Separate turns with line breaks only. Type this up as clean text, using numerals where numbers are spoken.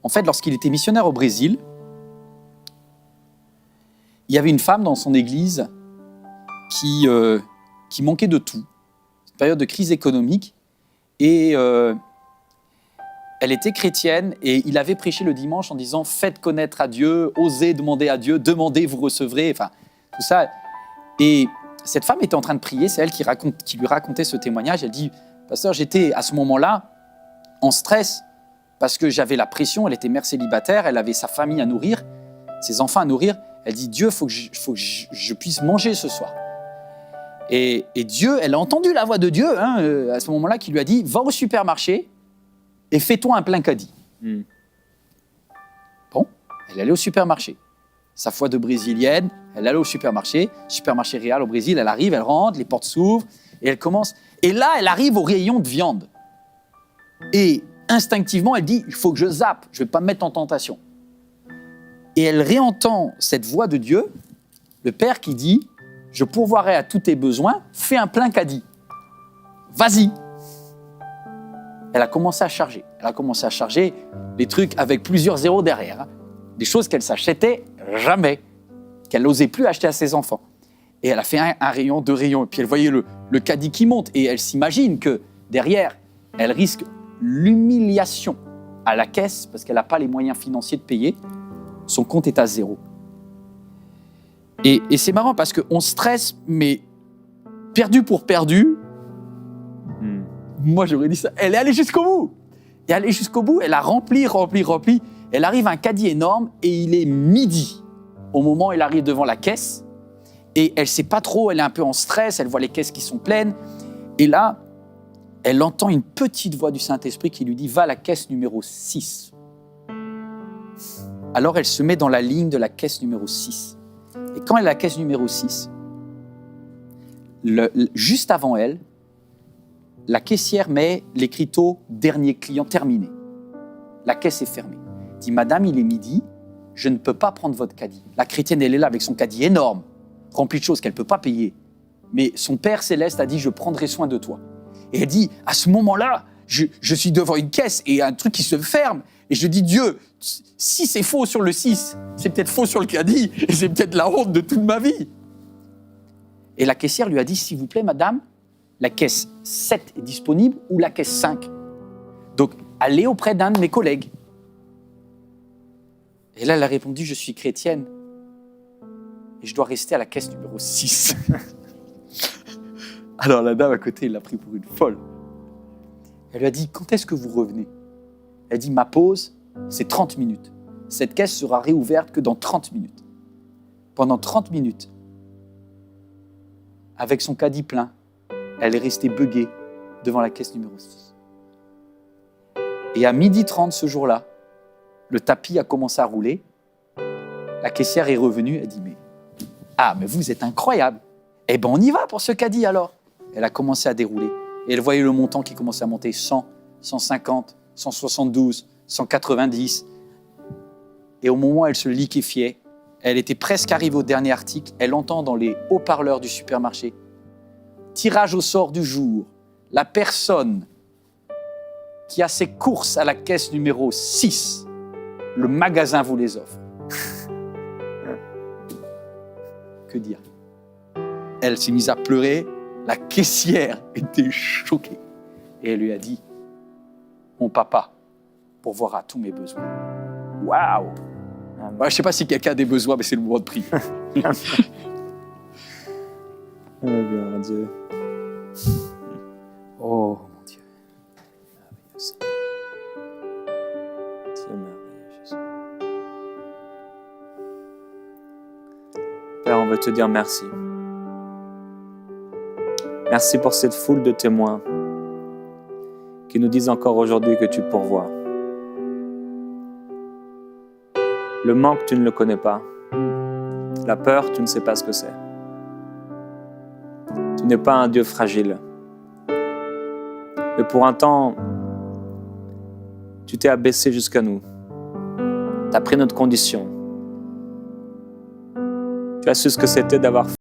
En fait, lorsqu'il était missionnaire au Brésil, il y avait une femme dans son église qui manquait de tout. C'est une période de crise économique. Et elle était chrétienne et il avait prêché le dimanche en disant « Faites connaître à Dieu, osez demander à Dieu, demandez, vous recevrez. » Enfin, tout ça. Et cette femme était en train de prier, c'est elle qui lui racontait ce témoignage. Elle dit « Pasteur, j'étais à ce moment-là en stress parce que j'avais la pression, elle était mère célibataire, elle avait sa famille à nourrir, ses enfants à nourrir. Elle dit « Dieu, il faut que je puisse manger ce soir. » Et Dieu, elle a entendu la voix de Dieu à ce moment-là qui lui a dit « Va au supermarché et fais-toi un plein caddie. » Bon, elle allait au supermarché. Sa foi de brésilienne, elle allait au supermarché Real au Brésil, elle arrive, elle rentre, les portes s'ouvrent et elle commence. Et là, elle arrive au rayon de viande. Et instinctivement, elle dit « Il faut que je zappe, je ne vais pas me mettre en tentation. » Et elle réentend cette voix de Dieu, le Père qui dit « Je pourvoirai à tous tes besoins, fais un plein caddie. Vas-y. » Elle a commencé à charger. Elle a commencé à charger les trucs avec plusieurs zéros derrière. Des choses qu'elle s'achetait jamais, qu'elle n'osait plus acheter à ses enfants. Et elle a fait un rayon, 2 rayons. Et puis elle voyait le caddie qui monte. Et elle s'imagine que derrière, elle risque l'humiliation à la caisse parce qu'elle n'a pas les moyens financiers de payer. Son compte est à 0. Et c'est marrant parce qu'on stresse, mais perdu pour perdu. Moi, j'aurais dit ça. Elle est allée jusqu'au bout. Et allée jusqu'au bout, elle a rempli. Elle arrive à un caddie énorme et il est midi au moment où elle arrive devant la caisse. Et elle ne sait pas trop, elle est un peu en stress, elle voit les caisses qui sont pleines. Et là, elle entend une petite voix du Saint-Esprit qui lui dit « Va à la caisse numéro 6 ». Alors, elle se met dans la ligne de la caisse numéro 6. Et quand elle est à la caisse numéro 6, juste avant elle, la caissière met l'écriteau « Dernier client terminé ». La caisse est fermée. Elle dit « Madame, il est midi, je ne peux pas prendre votre caddie. » La chrétienne, elle est là avec son caddie énorme, rempli de choses qu'elle ne peut pas payer. Mais son Père Céleste a dit « Je prendrai soin de toi ». Et elle dit « À ce moment-là, je suis devant une caisse et un truc qui se ferme. Et je dis « Dieu, si c'est faux sur le 6, c'est peut-être faux sur le caddie et c'est peut-être la honte de toute ma vie. » Et la caissière lui a dit « S'il vous plaît, madame, la caisse 7 est disponible ou la caisse 5 ? Donc, allez auprès d'un de mes collègues. » Et là, elle a répondu « Je suis chrétienne et je dois rester à la caisse numéro 6. » Alors, la dame à côté, elle l'a pris pour une folle. Elle lui a dit « Quand est-ce que vous revenez ?» Elle dit « Ma pause, c'est 30 minutes. Cette caisse sera réouverte que dans 30 minutes. » Pendant 30 minutes, avec son caddie plein, elle est restée buggée devant la caisse numéro 6. Et à 12h30 ce jour-là, le tapis a commencé à rouler. La caissière est revenue, elle dit « mais vous êtes incroyable. Eh bien, on y va pour ce caddie alors. » Elle a commencé à dérouler. Et elle voyait le montant qui commençait à monter, 100, 150, 172, 190. Et au moment où elle se liquéfiait, elle était presque arrivée au dernier article. Elle entend dans les haut-parleurs du supermarché « Tirage au sort du jour. La personne qui a ses courses à la caisse numéro 6, le magasin vous les offre. » Que dire? Elle s'est mise à pleurer. La caissière était choquée. Et elle lui a dit « Mon papa pourvoira tous mes besoins. » Waouh! Je ne sais pas si quelqu'un a des besoins, mais c'est le moment de prier.
Gloire à Dieu.
Oh mon Dieu.
Merveilleux Seigneur. Dieu merveilleux, Jésus. Père, on veut te dire merci. Merci pour cette foule de témoins qui nous disent encore aujourd'hui que tu pourvois. Le manque, tu ne le connais pas. La peur, tu ne sais pas ce que c'est. Tu n'es pas un Dieu fragile. Mais pour un temps, tu t'es abaissé jusqu'à nous. Tu as pris notre condition. Tu as su ce que c'était d'avoir